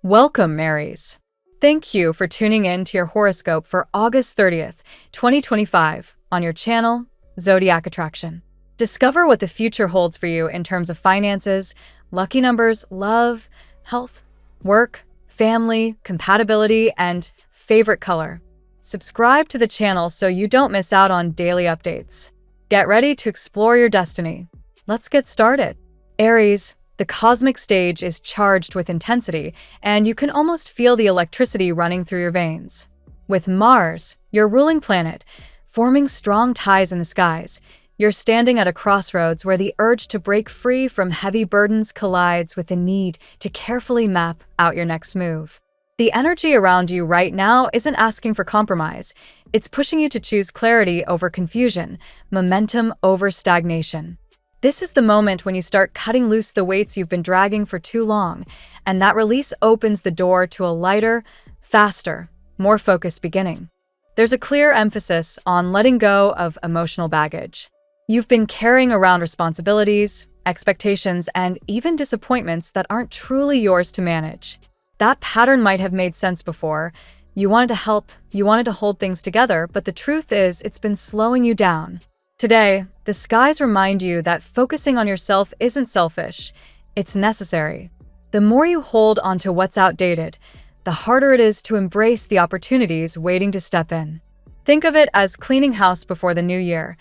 Welcome, Aries. Thank you for tuning in to your horoscope for August 30th, 2025, on your channel, Zodiac Attraction. Discover what the future holds for you in terms of finances, lucky numbers, love, health, work, family, compatibility, and favorite color. Subscribe to the channel so you don't miss out on daily updates. Get ready to explore your destiny. Let's get started. Aries, the cosmic stage is charged with intensity, and you can almost feel the electricity running through your veins. With Mars, your ruling planet, forming strong ties in the skies, you're standing at a crossroads where the urge to break free from heavy burdens collides with the need to carefully map out your next move. The energy around you right now isn't asking for compromise. It's pushing you to choose clarity over confusion, momentum over stagnation. This is the moment when you start cutting loose the weights you've been dragging for too long, and that release opens the door to a lighter, faster, more focused beginning. There's a clear emphasis on letting go of emotional baggage. You've been carrying around responsibilities, expectations, and even disappointments that aren't truly yours to manage. That pattern might have made sense before. You wanted to help, you wanted to hold things together, but the truth is it's been slowing you down. Today, the skies remind you that focusing on yourself isn't selfish, it's necessary. The more you hold onto what's outdated, the harder it is to embrace the opportunities waiting to step in. Think of it as cleaning house before the new year.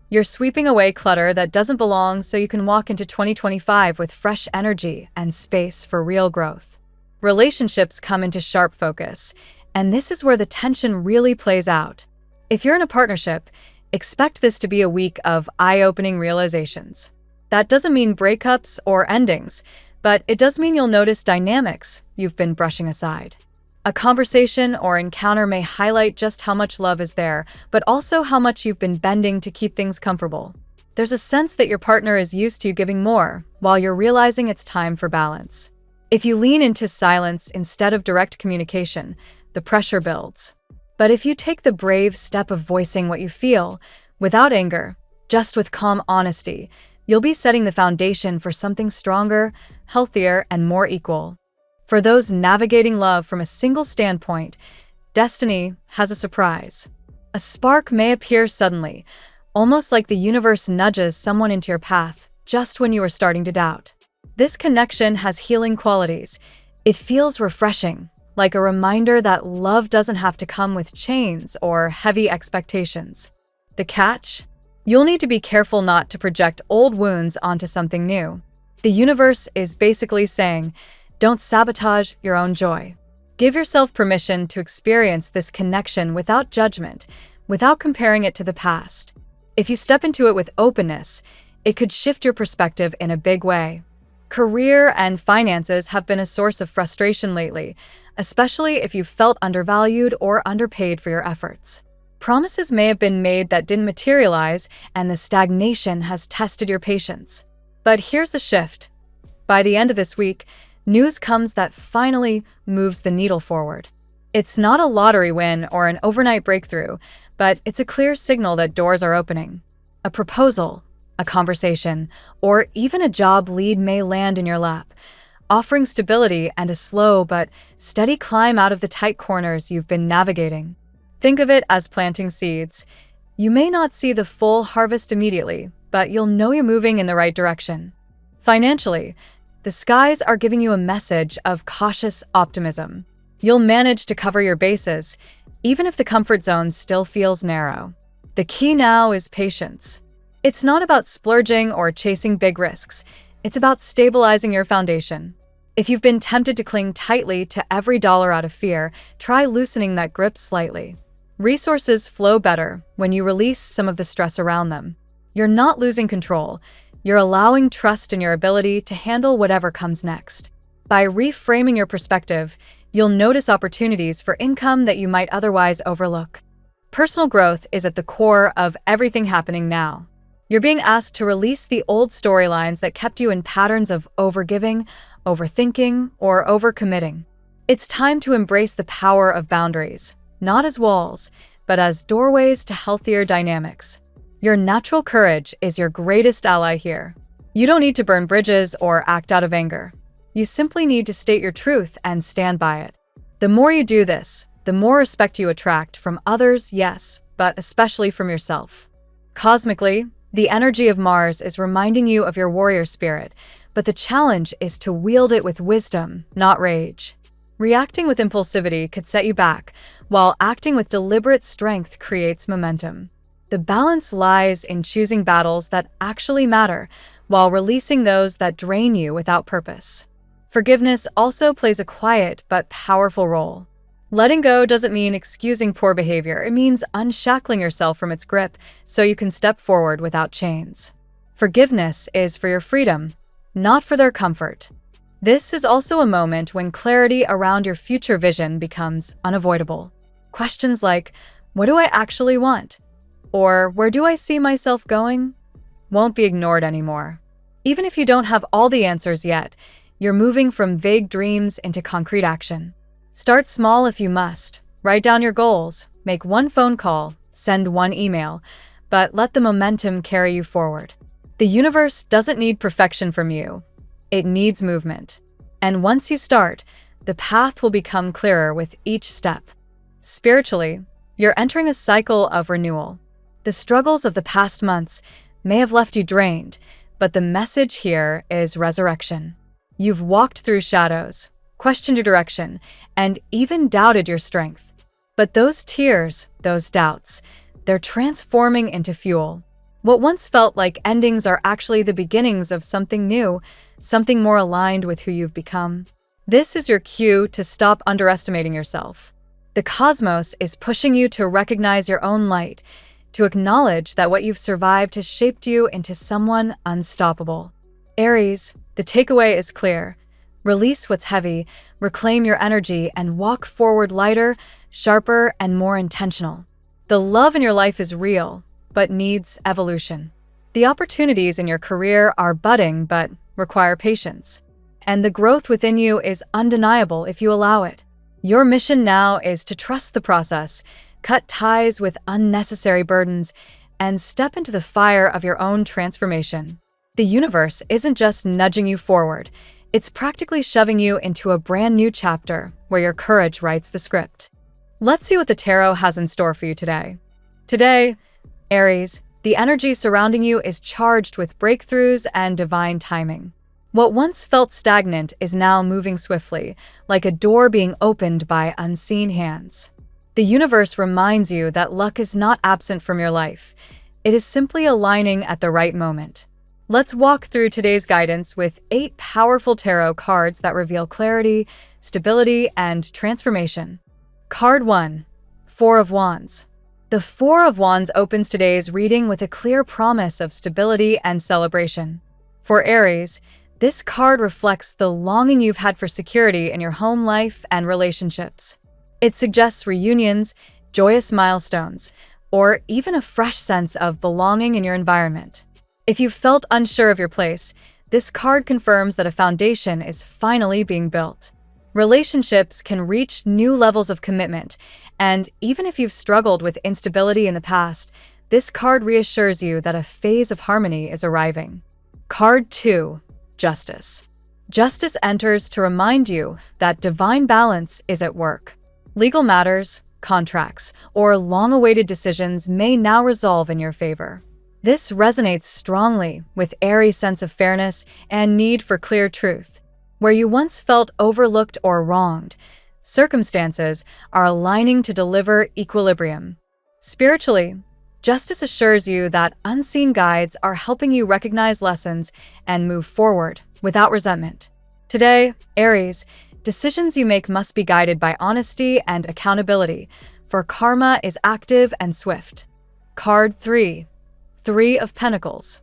You're sweeping away clutter that doesn't belong so you can walk into 2025 with fresh energy and space for real growth. Relationships come into sharp focus, and this is where the tension really plays out. If you're in a partnership, expect this to be a week of eye-opening realizations. That doesn't mean breakups or endings, but it does mean you'll notice dynamics you've been brushing aside. A conversation or encounter may highlight just how much love is there, but also how much you've been bending to keep things comfortable. There's a sense that your partner is used to you giving more, while you're realizing it's time for balance. If you lean into silence instead of direct communication, the pressure builds. But if you take the brave step of voicing what you feel, without anger, just with calm honesty, you'll be setting the foundation for something stronger, healthier, and more equal. For those navigating love from a single standpoint, destiny has a surprise. A spark may appear suddenly, almost like the universe nudges someone into your path just when you are starting to doubt. This connection has healing qualities. It feels refreshing, like a reminder that love doesn't have to come with chains or heavy expectations. The catch? You'll need to be careful not to project old wounds onto something new. The universe is basically saying, don't sabotage your own joy. Give yourself permission to experience this connection without judgment, without comparing it to the past. If you step into it with openness, it could shift your perspective in a big way. Career and finances have been a source of frustration lately, especially if you felt undervalued or underpaid for your efforts. Promises may have been made that didn't materialize, and the stagnation has tested your patience. But here's the shift. By the end of this week, news comes that finally moves the needle forward. It's not a lottery win or an overnight breakthrough, but it's a clear signal that doors are opening. A proposal, a conversation, or even a job lead may land in your lap, offering stability and a slow but steady climb out of the tight corners you've been navigating. Think of it as planting seeds. You may not see the full harvest immediately, but you'll know you're moving in the right direction. Financially, the skies are giving you a message of cautious optimism. You'll manage to cover your bases, even if the comfort zone still feels narrow. The key now is patience. It's not about splurging or chasing big risks. It's about stabilizing your foundation. If you've been tempted to cling tightly to every dollar out of fear, try loosening that grip slightly. Resources flow better when you release some of the stress around them. You're not losing control. You're allowing trust in your ability to handle whatever comes next. By reframing your perspective, you'll notice opportunities for income that you might otherwise overlook. Personal growth is at the core of everything happening now. You're being asked to release the old storylines that kept you in patterns of overgiving, overthinking, or overcommitting. It's time to embrace the power of boundaries, not as walls, but as doorways to healthier dynamics. Your natural courage is your greatest ally here. You don't need to burn bridges or act out of anger. You simply need to state your truth and stand by it. The more you do this, the more respect you attract from others, yes, but especially from yourself. Cosmically, the energy of Mars is reminding you of your warrior spirit, but the challenge is to wield it with wisdom, not rage. Reacting with impulsivity could set you back, while acting with deliberate strength creates momentum. The balance lies in choosing battles that actually matter, while releasing those that drain you without purpose. Forgiveness also plays a quiet but powerful role. Letting go doesn't mean excusing poor behavior, it means unshackling yourself from its grip so you can step forward without chains. Forgiveness is for your freedom, not for their comfort. This is also a moment when clarity around your future vision becomes unavoidable. Questions like, what do I actually want? Or where do I see myself going? Won't be ignored anymore. Even if you don't have all the answers yet, you're moving from vague dreams into concrete action. Start small if you must. Write down your goals, make one phone call, send one email, but let the momentum carry you forward. The universe doesn't need perfection from you. It needs movement. And once you start, the path will become clearer with each step. Spiritually, you're entering a cycle of renewal. The struggles of the past months may have left you drained, but the message here is resurrection. You've walked through shadows, questioned your direction, and even doubted your strength. But those tears, those doubts, they're transforming into fuel. What once felt like endings are actually the beginnings of something new, something more aligned with who you've become. This is your cue to stop underestimating yourself. The cosmos is pushing you to recognize your own light, to acknowledge that what you've survived has shaped you into someone unstoppable. Aries, the takeaway is clear. Release what's heavy, reclaim your energy, and walk forward lighter, sharper, and more intentional. The love in your life is real, but needs evolution. The opportunities in your career are budding, but require patience. And the growth within you is undeniable if you allow it. Your mission now is to trust the process, cut ties with unnecessary burdens, and step into the fire of your own transformation. The universe isn't just nudging you forward, it's practically shoving you into a brand new chapter where your courage writes the script. Let's see what the tarot has in store for you today. Today, Aries, the energy surrounding you is charged with breakthroughs and divine timing. What once felt stagnant is now moving swiftly, like a door being opened by unseen hands. The universe reminds you that luck is not absent from your life. It is simply aligning at the right moment. Let's walk through today's guidance with 8 powerful tarot cards that reveal clarity, stability, and transformation. Card 1, 4 of Wands. The 4 of Wands opens today's reading with a clear promise of stability and celebration. For Aries, this card reflects the longing you've had for security in your home life and relationships. It suggests reunions, joyous milestones, or even a fresh sense of belonging in your environment. If you felt unsure of your place, this card confirms that a foundation is finally being built. Relationships can reach new levels of commitment, and even if you've struggled with instability in the past, this card reassures you that a phase of harmony is arriving. Card 2, Justice. Justice enters to remind you that divine balance is at work. Legal matters, contracts, or long-awaited decisions may now resolve in your favor. This resonates strongly with Aries' sense of fairness and need for clear truth. Where you once felt overlooked or wronged, circumstances are aligning to deliver equilibrium. Spiritually, justice assures you that unseen guides are helping you recognize lessons and move forward without resentment. Today, Aries, decisions you make must be guided by honesty and accountability, for karma is active and swift. Card 3, 3 of Pentacles.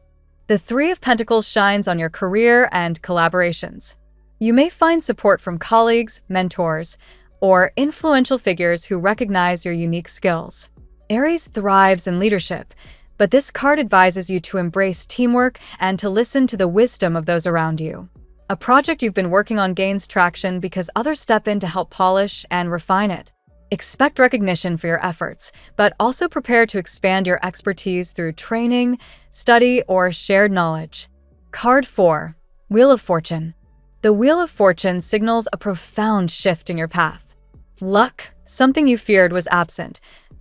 The 3 of Pentacles shines on your career and collaborations. You may find support from colleagues, mentors, or influential figures who recognize your unique skills. Aries thrives in leadership, but this card advises you to embrace teamwork and to listen to the wisdom of those around you. A project you've been working on gains traction because others step in to help polish and refine it. Expect recognition for your efforts, but also prepare to expand your expertise through training, study, or shared knowledge. Card 4, Wheel of Fortune. The Wheel of Fortune signals a profound shift in your path. Luck, something you feared was absent,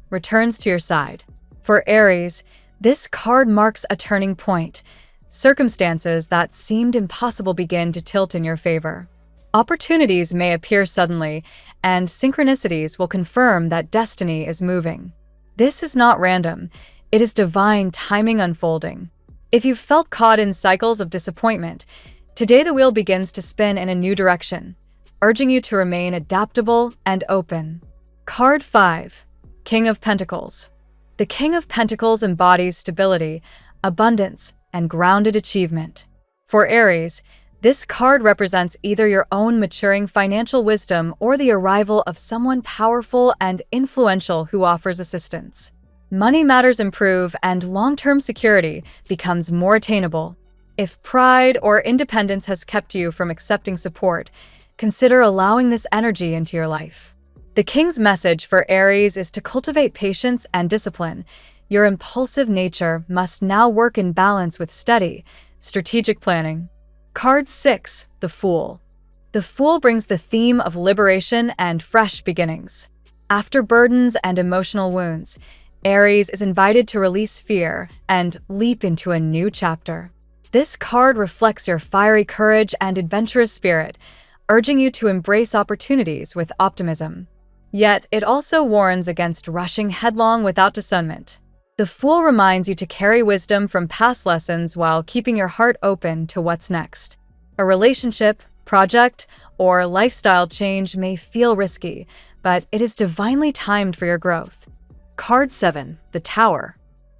returns to your side. For Aries, this card marks a turning point. Circumstances that seemed impossible begin to tilt in your favor. Opportunities may appear suddenly, and synchronicities will confirm that destiny is moving. This is not random. It is divine timing unfolding. If you've felt caught in cycles of disappointment, today the wheel begins to spin in a new direction, urging you to remain adaptable and open. Card 5. King of Pentacles. The King of Pentacles embodies stability, abundance, and grounded achievement. For Aries, this card represents either your own maturing financial wisdom or the arrival of someone powerful and influential who offers assistance. Money matters improve and long-term security becomes more attainable. If pride or independence has kept you from accepting support, consider allowing this energy into your life. The King's message for Aries is to cultivate patience and discipline. Your impulsive nature must now work in balance with steady, strategic planning. Card 6. The Fool. The Fool brings the theme of liberation and fresh beginnings. After burdens and emotional wounds, Aries is invited to release fear and leap into a new chapter. This card reflects your fiery courage and adventurous spirit, urging you to embrace opportunities with optimism. Yet, it also warns against rushing headlong without discernment. The Fool reminds you to carry wisdom from past lessons while keeping your heart open to what's next. A relationship, project, or lifestyle change may feel risky, but it is divinely timed for your growth. Card 7. The Tower.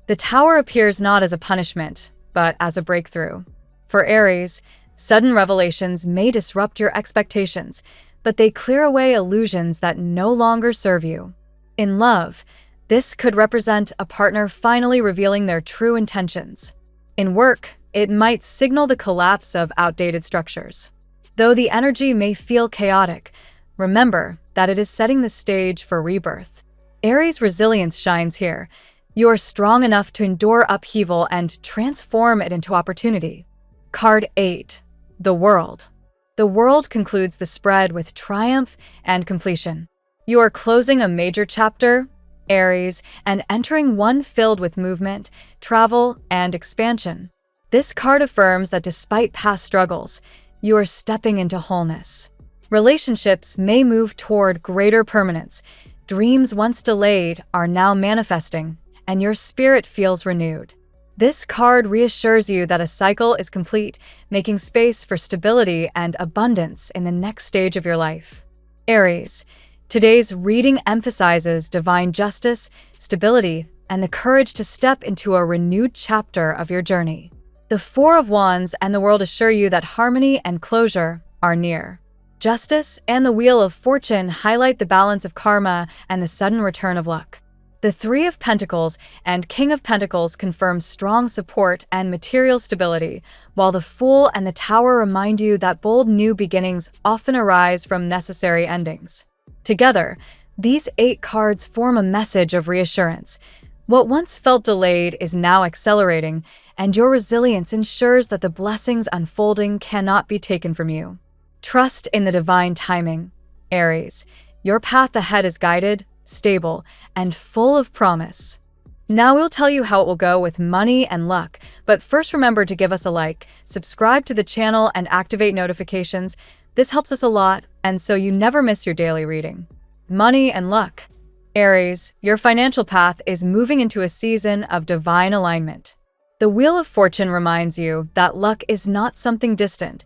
The Tower appears not as a punishment, but as a breakthrough. For Aries, sudden revelations may disrupt your expectations, but they clear away illusions that no longer serve you. In love, this could represent a partner finally revealing their true intentions. In work, it might signal the collapse of outdated structures. Though the energy may feel chaotic, remember that it is setting the stage for rebirth. Aries' resilience shines here. You are strong enough to endure upheaval and transform it into opportunity. Card 8. The World. The World concludes the spread with triumph and completion. You are closing a major chapter, Aries, and entering one filled with movement, travel, and expansion. This card affirms that despite past struggles, you are stepping into wholeness. Relationships may move toward greater permanence. Dreams once delayed are now manifesting, and your spirit feels renewed. This card reassures you that a cycle is complete, making space for stability and abundance in the next stage of your life. Aries, today's reading emphasizes divine justice, stability, and the courage to step into a renewed chapter of your journey. The Four of Wands and the World assure you that harmony and closure are near. Justice and the Wheel of Fortune highlight the balance of karma and the sudden return of luck. The Three of Pentacles and King of Pentacles confirm strong support and material stability, while the Fool and the Tower remind you that bold new beginnings often arise from necessary endings. Together, these 8 cards form a message of reassurance. What once felt delayed is now accelerating, and your resilience ensures that the blessings unfolding cannot be taken from you. Trust in the divine timing, Aries. Your path ahead is guided, stable, and full of promise. Now we'll tell you how it will go with money and luck, but first remember to give us a like, subscribe to the channel, and activate notifications. This helps us a lot, and so you never miss your daily reading. Money and luck. Aries, your financial path is moving into a season of divine alignment. The Wheel of Fortune reminds you that luck is not something distant.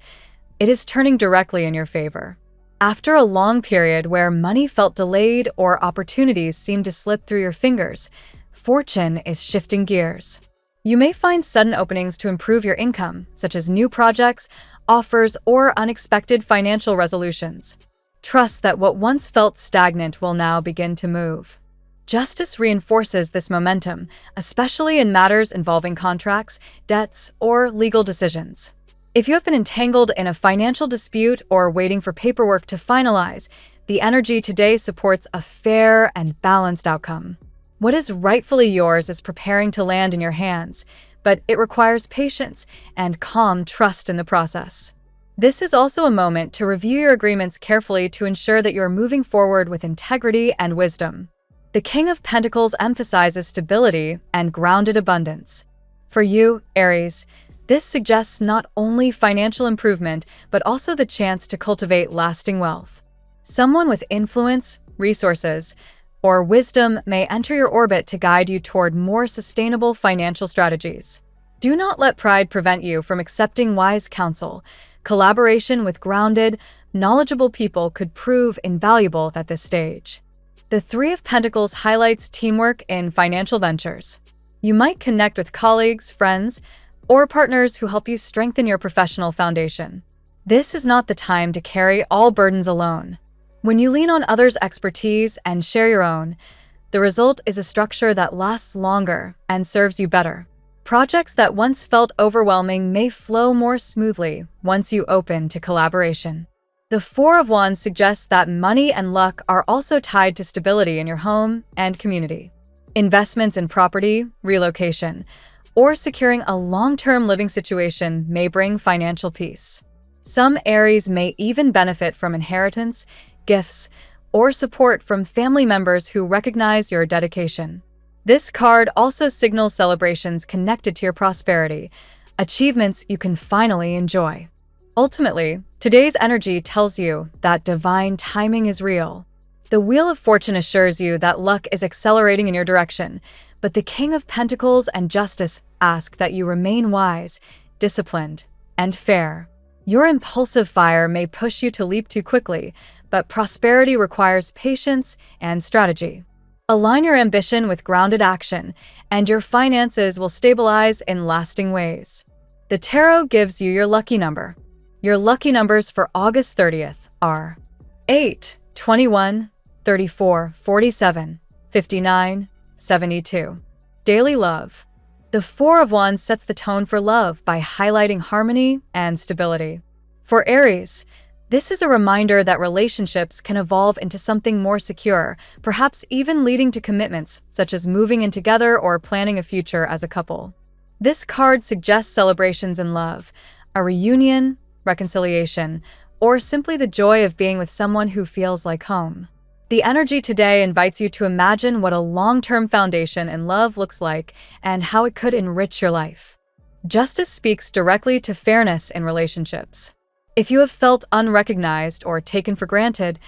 It is turning directly in your favor. After a long period where money felt delayed or opportunities seemed to slip through your fingers, fortune is shifting gears. You may find sudden openings to improve your income, such as new projects, offers, or unexpected financial resolutions. Trust that what once felt stagnant will now begin to move. Justice reinforces this momentum, especially in matters involving contracts, debts, or legal decisions. If you have been entangled in a financial dispute or waiting for paperwork to finalize, the energy today supports a fair and balanced outcome. What is rightfully yours is preparing to land in your hands, but it requires patience and calm trust in the process. This is also a moment to review your agreements carefully to ensure that you are moving forward with integrity and wisdom. The King of Pentacles emphasizes stability and grounded abundance. For you, Aries, this suggests not only financial improvement, but also the chance to cultivate lasting wealth. Someone with influence, resources, or wisdom may enter your orbit to guide you toward more sustainable financial strategies. Do not let pride prevent you from accepting wise counsel. Collaboration with grounded, knowledgeable people could prove invaluable at this stage. The Three of Pentacles highlights teamwork in financial ventures. You might connect with colleagues, friends, or partners who help you strengthen your professional foundation. This is not the time to carry all burdens alone. When you lean on others' expertise and share your own, the result is a structure that lasts longer and serves you better. Projects that once felt overwhelming may flow more smoothly once you open to collaboration. The Four of Wands suggests that money and luck are also tied to stability in your home and community. Investments in property, relocation, or securing a long-term living situation may bring financial peace. Some Aries may even benefit from inheritance, gifts, or support from family members who recognize your dedication. This card also signals celebrations connected to your prosperity, achievements you can finally enjoy. Ultimately, today's energy tells you that divine timing is real. The Wheel of Fortune assures you that luck is accelerating in your direction, but the King of Pentacles and Justice ask that you remain wise, disciplined, and fair. Your impulsive fire may push you to leap too quickly, but prosperity requires patience and strategy. Align your ambition with grounded action, and your finances will stabilize in lasting ways. The Tarot gives you your lucky number. Your lucky numbers for August 30th are 8, 21, 34, 47, 59, 72. Daily love. The Four of Wands sets the tone for love by highlighting harmony and stability. For Aries, this is a reminder that relationships can evolve into something more secure, perhaps even leading to commitments, such as moving in together or planning a future as a couple. This card suggests celebrations in love, a reunion, reconciliation, or simply the joy of being with someone who feels like home. The energy today invites you to imagine what a long-term foundation in love looks like and how it could enrich your life. Justice speaks directly to fairness in relationships. If you have felt unrecognized or taken for granted,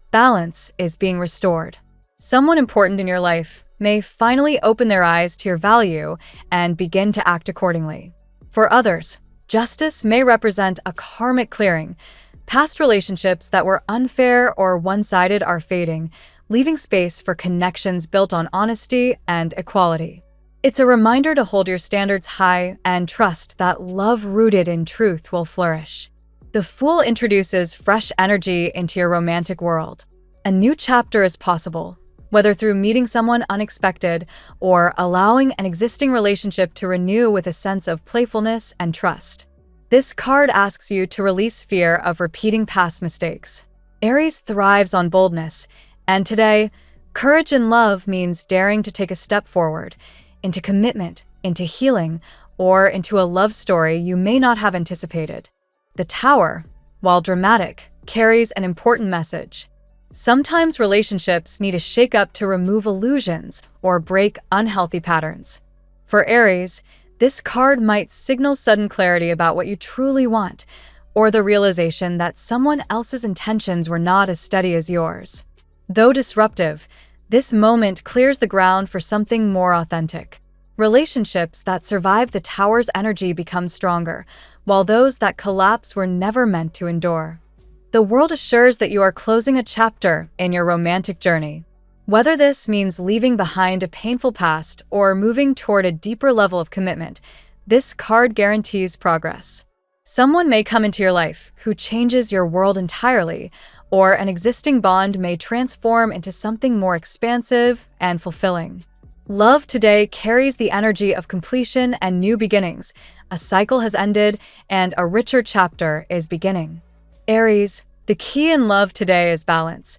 balance is being restored. Someone important in your life may finally open their eyes to your value and begin to act accordingly. For others, justice may represent a karmic clearing. Past relationships that were unfair or one-sided are fading, leaving space for connections built on honesty and equality. It's a reminder to hold your standards high and trust that love rooted in truth will flourish. The Fool introduces fresh energy into your romantic world. A new chapter is possible, whether through meeting someone unexpected or allowing an existing relationship to renew with a sense of playfulness and trust. This card asks you to release fear of repeating past mistakes. Aries thrives on boldness, and today, courage in love means daring to take a step forward, into commitment, into healing, or into a love story you may not have anticipated. The Tower, while dramatic, carries an important message. Sometimes relationships need a shake-up to remove illusions or break unhealthy patterns. For Aries, this card might signal sudden clarity about what you truly want, or the realization that someone else's intentions were not as steady as yours. Though disruptive, this moment clears the ground for something more authentic. Relationships that survive the Tower's energy become stronger, while those that collapse were never meant to endure. The world assures that you are closing a chapter in your romantic journey. Whether this means leaving behind a painful past or moving toward a deeper level of commitment, this card guarantees progress. Someone may come into your life who changes your world entirely, or an existing bond may transform into something more expansive and fulfilling. Love today carries the energy of completion and new beginnings. A cycle has ended and a richer chapter is beginning. Aries, the key in love today is balance,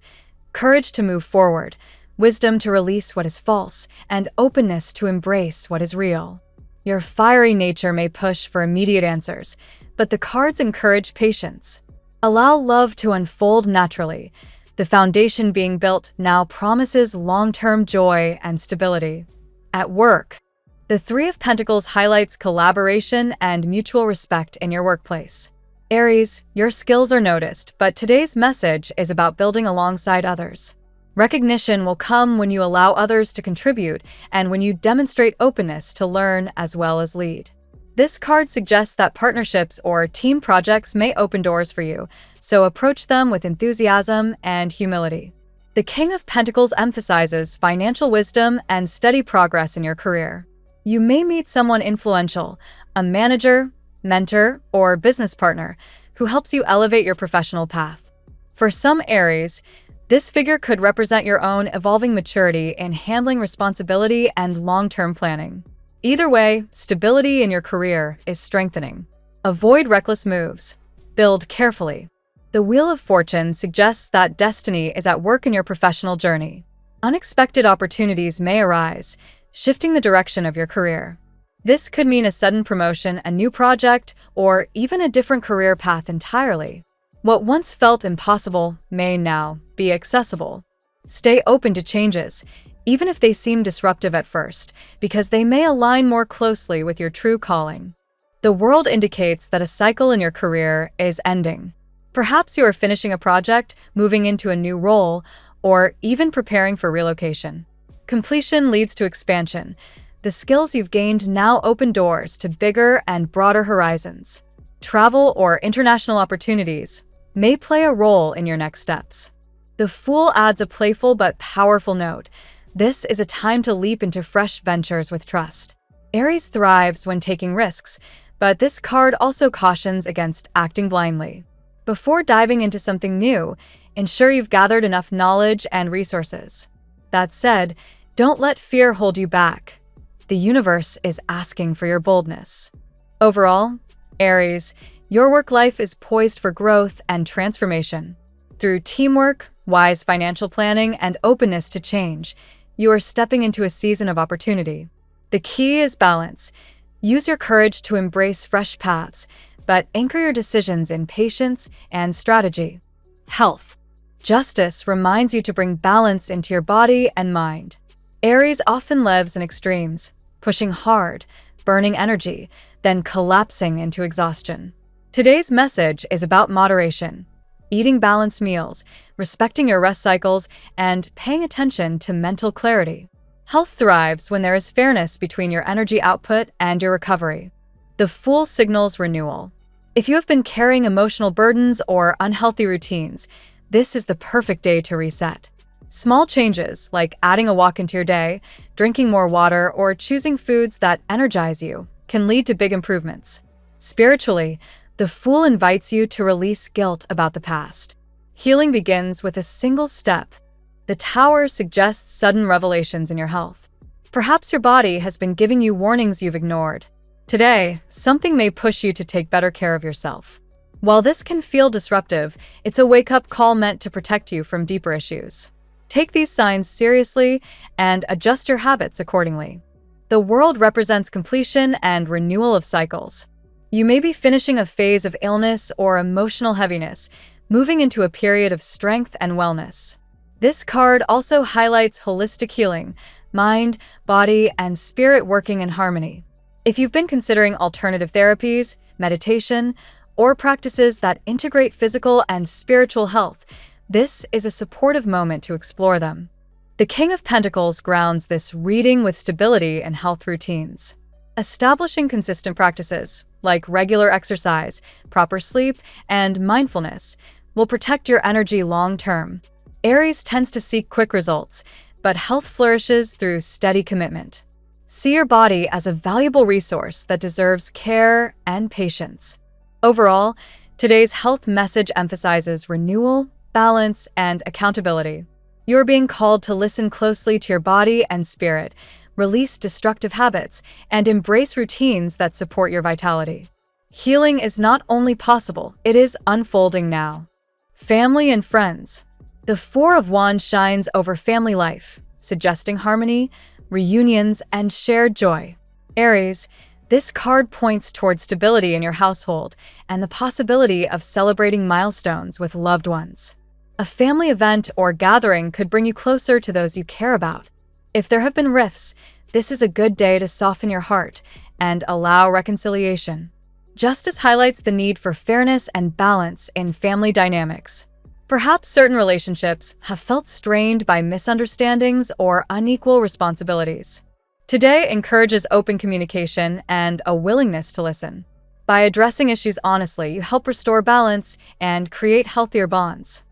courage to move forward, wisdom to release what is false, and openness to embrace what is real. Your fiery nature may push for immediate answers, but the cards encourage patience. Allow love to unfold naturally. The foundation being built now promises long-term joy and stability. At work, the Three of Pentacles highlights collaboration and mutual respect in your workplace. Aries, your skills are noticed, but today's message is about building alongside others. Recognition will come when you allow others to contribute and when you demonstrate openness to learn as well as lead. This card suggests that partnerships or team projects may open doors for you, so approach them with enthusiasm and humility. The King of Pentacles emphasizes financial wisdom and steady progress in your career. You may meet someone influential, a manager, mentor, or business partner, who helps you elevate your professional path. For some Aries, this figure could represent your own evolving maturity in handling responsibility and long-term planning. Either way, stability in your career is strengthening. Avoid reckless moves. Build carefully. The Wheel of Fortune suggests that destiny is at work in your professional journey. Unexpected opportunities may arise, shifting the direction of your career. This could mean a sudden promotion, a new project, or even a different career path entirely. What once felt impossible may now be accessible. Stay open to changes, even if they seem disruptive at first, because they may align more closely with your true calling. The world indicates that a cycle in your career is ending. Perhaps you are finishing a project, moving into a new role, or even preparing for relocation. Completion leads to expansion. The skills you've gained now open doors to bigger and broader horizons. Travel or international opportunities may play a role in your next steps. The Fool adds a playful but powerful note. This is a time to leap into fresh ventures with trust. Aries thrives when taking risks, but this card also cautions against acting blindly. Before diving into something new, ensure you've gathered enough knowledge and resources. That said, don't let fear hold you back. The universe is asking for your boldness. Overall, Aries, your work life is poised for growth and transformation. Through teamwork, wise financial planning, and openness to change, you are stepping into a season of opportunity. The key is balance. Use your courage to embrace fresh paths, but anchor your decisions in patience and strategy. Health. Justice reminds you to bring balance into your body and mind. Aries often lives in extremes, pushing hard, burning energy, then collapsing into exhaustion. Today's message is about moderation, eating balanced meals, respecting your rest cycles, and paying attention to mental clarity. Health thrives when there is fairness between your energy output and your recovery. The Fool signals renewal. If you have been carrying emotional burdens or unhealthy routines, this is the perfect day to reset. Small changes, like adding a walk into your day, drinking more water, or choosing foods that energize you, can lead to big improvements. Spiritually, the Fool invites you to release guilt about the past. Healing begins with a single step. The Tower suggests sudden revelations in your health. Perhaps your body has been giving you warnings you've ignored. Today, something may push you to take better care of yourself. While this can feel disruptive, it's a wake-up call meant to protect you from deeper issues. Take these signs seriously and adjust your habits accordingly. The world represents completion and renewal of cycles. You may be finishing a phase of illness or emotional heaviness, moving into a period of strength and wellness. This card also highlights holistic healing, mind, body, and spirit working in harmony. If you've been considering alternative therapies, meditation, or practices that integrate physical and spiritual health, this is a supportive moment to explore them. The King of Pentacles grounds this reading with stability and health routines. Establishing consistent practices, like regular exercise, proper sleep, and mindfulness, will protect your energy long-term. Aries tends to seek quick results, but health flourishes through steady commitment. See your body as a valuable resource that deserves care and patience. Overall, today's health message emphasizes renewal, balance, and accountability. You're being called to listen closely to your body and spirit, release destructive habits, and embrace routines that support your vitality. Healing is not only possible, it is unfolding now. Family and friends. The Four of Wands shines over family life, suggesting harmony, reunions, and shared joy. Aries, This card points toward stability in your household and the possibility of celebrating milestones with loved ones. A family event or gathering could bring you closer to those you care about. If there have been rifts, this is a good day to soften your heart and allow reconciliation. Justice highlights the need for fairness and balance in family dynamics. Perhaps certain relationships have felt strained by misunderstandings or unequal responsibilities. Today encourages open communication and a willingness to listen. By addressing issues honestly, you help restore balance and create healthier bonds.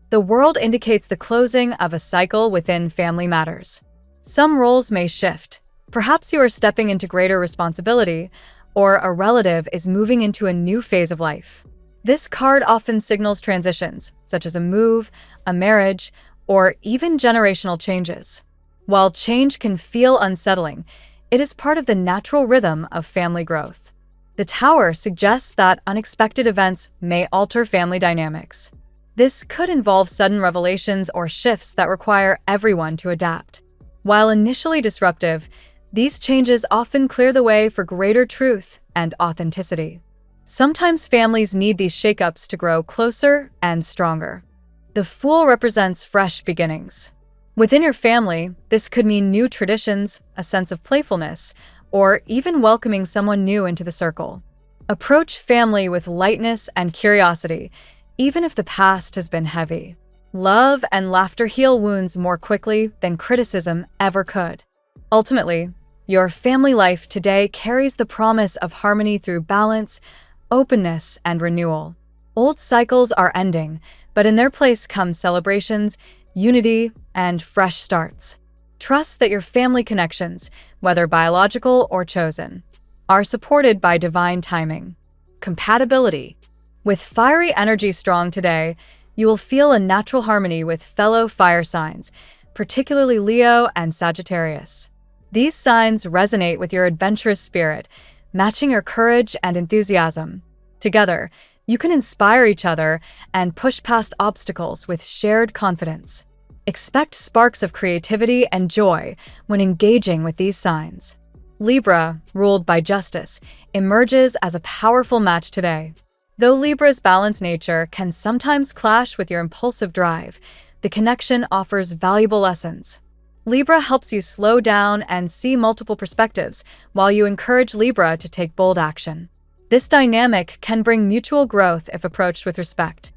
The world indicates the closing of a cycle within family matters. Some roles may shift. Perhaps you are stepping into greater responsibility, or a relative is moving into a new phase of life. This card often signals transitions, such as a move, a marriage, or even generational changes. While change can feel unsettling, it is part of the natural rhythm of family growth. The Tower suggests that unexpected events may alter family dynamics. This could involve sudden revelations or shifts that require everyone to adapt. While initially disruptive, these changes often clear the way for greater truth and authenticity. Sometimes families need these shakeups to grow closer and stronger. The Fool represents fresh beginnings. Within your family, this could mean new traditions, a sense of playfulness, or even welcoming someone new into the circle. Approach family with lightness and curiosity, even if the past has been heavy. Love and laughter heal wounds more quickly than criticism ever could. Ultimately, your family life today carries the promise of harmony through balance, openness, and renewal. Old cycles are ending, but in their place come celebrations, unity, and fresh starts. Trust that your family connections, whether biological or chosen, are supported by divine timing. Compatibility. With fiery energy strong today, you will feel a natural harmony with fellow fire signs, particularly Leo and Sagittarius. These signs resonate with your adventurous spirit, matching your courage and enthusiasm. Together, you can inspire each other and push past obstacles with shared confidence. Expect sparks of creativity and joy when engaging with these signs. Libra, ruled by justice, emerges as a powerful match today. Though Libra's balanced nature can sometimes clash with your impulsive drive, the connection offers valuable lessons. Libra helps you slow down and see multiple perspectives, while you encourage Libra to take bold action. This dynamic can bring mutual growth if approached with respect.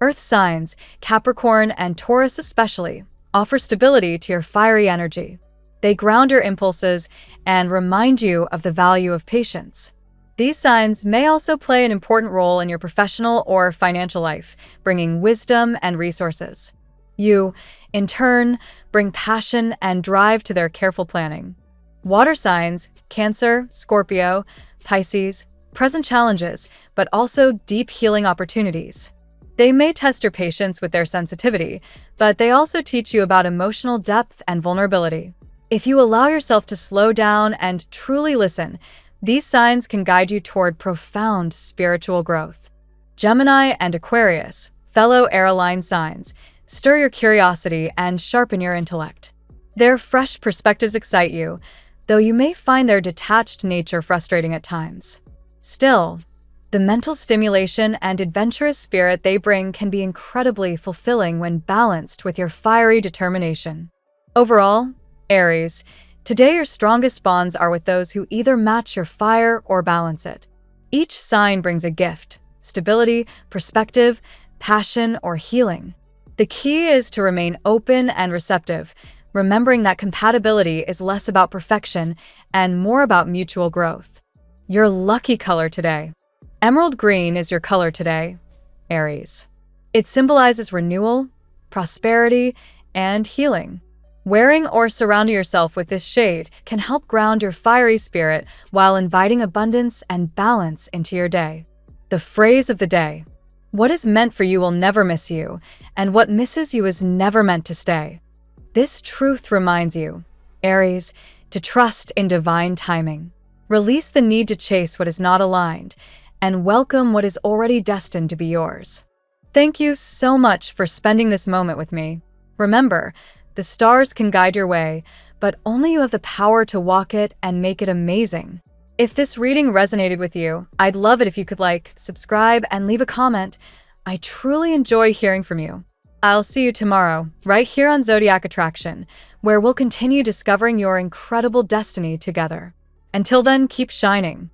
Earth signs, Capricorn and Taurus especially, offer stability to your fiery energy. They ground your impulses and remind you of the value of patience. These signs may also play an important role in your professional or financial life, bringing wisdom and resources. You, in turn, bring passion and drive to their careful planning. Water signs, Cancer, Scorpio, Pisces, present challenges, but also deep healing opportunities. They may test your patience with their sensitivity, but they also teach you about emotional depth and vulnerability. If you allow yourself to slow down and truly listen, these signs can guide you toward profound spiritual growth. Gemini and Aquarius, fellow air-aligned signs, stir your curiosity and sharpen your intellect. Their fresh perspectives excite you, though you may find their detached nature frustrating at times. Still, the mental stimulation and adventurous spirit they bring can be incredibly fulfilling when balanced with your fiery determination. Overall, Aries, today your strongest bonds are with those who either match your fire or balance it. Each sign brings a gift: stability, perspective, passion, or healing. The key is to remain open and receptive, remembering that compatibility is less about perfection and more about mutual growth. Your lucky color today. Emerald green is your color today, Aries. It symbolizes renewal, prosperity, and healing. Wearing or surrounding yourself with this shade can help ground your fiery spirit while inviting abundance and balance into your day. The phrase of the day: what is meant for you will never miss you, and what misses you is never meant to stay. This truth reminds you, Aries, to trust in divine timing. Release the need to chase what is not aligned, and welcome what is already destined to be yours. Thank you so much for spending this moment with me. Remember, the stars can guide your way, but only you have the power to walk it and make it amazing. If this reading resonated with you, I'd love it if you could like, subscribe, and leave a comment. I truly enjoy hearing from you. I'll see you tomorrow, right here on Zodiac Attraction, where we'll continue discovering your incredible destiny together. Until then, keep shining.